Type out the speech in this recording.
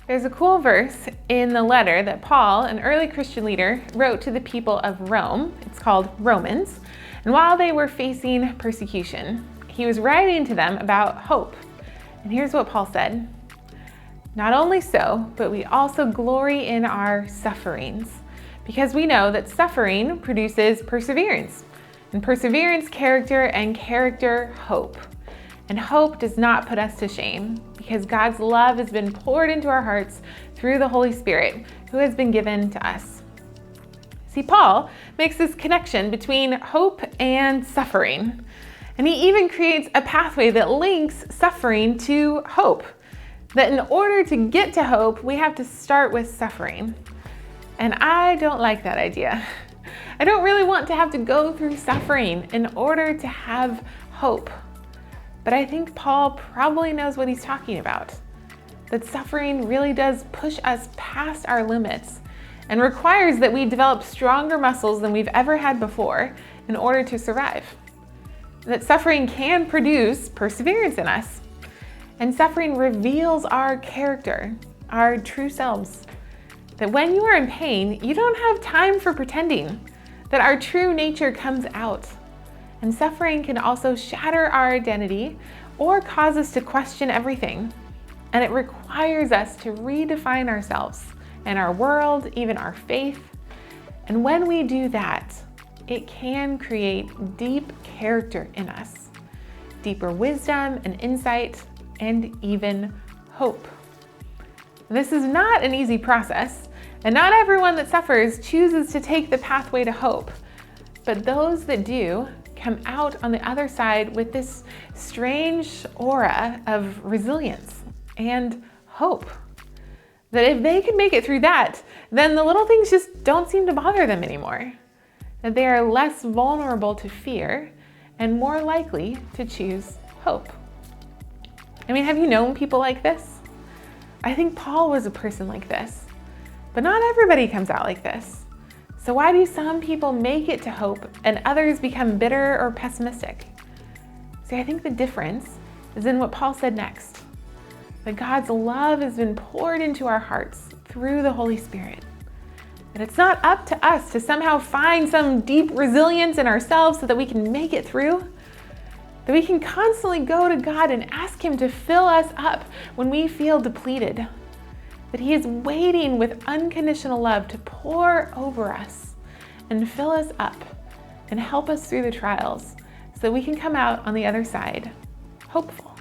There's a cool verse in the letter that Paul, an early Christian leader, wrote to the people of Rome. It's called Romans. And while they were facing persecution, he was writing to them about hope. And here's what Paul said. Not only so, but we also glory in our sufferings, because we know that suffering produces perseverance, and perseverance, character, and character, hope. And hope does not put us to shame, because God's love has been poured into our hearts through the Holy Spirit, who has been given to us. See, Paul makes this connection between hope and suffering. And he even creates a pathway that links suffering to hope. That in order to get to hope, we have to start with suffering. And I don't like that idea. I don't really want to have to go through suffering in order to have hope. But I think Paul probably knows what he's talking about. That suffering really does push us past our limits and requires that we develop stronger muscles than we've ever had before in order to survive. That suffering can produce perseverance in us. And suffering reveals our character, our true selves. That when you are in pain, you don't have time for pretending. That our true nature comes out. And suffering can also shatter our identity or cause us to question everything. And it requires us to redefine ourselves and our world, even our faith. And when we do that, it can create deep character in us, deeper wisdom and insight, and even hope. This is not an easy process, and not everyone that suffers chooses to take the pathway to hope. But those that do come out on the other side with this strange aura of resilience and hope. That if they can make it through that, then the little things just don't seem to bother them anymore. That they are less vulnerable to fear and more likely to choose hope. I mean, have you known people like this? I think Paul was a person like this, but not everybody comes out like this. So why do some people make it to hope and others become bitter or pessimistic? See, I think the difference is in what Paul said next. That God's love has been poured into our hearts through the Holy Spirit. And it's not up to us to somehow find some deep resilience in ourselves so that we can make it through. That we can constantly go to God and ask Him to fill us up when we feel depleted. That He is waiting with unconditional love to pour over us and fill us up and help us through the trials so that we can come out on the other side hopeful.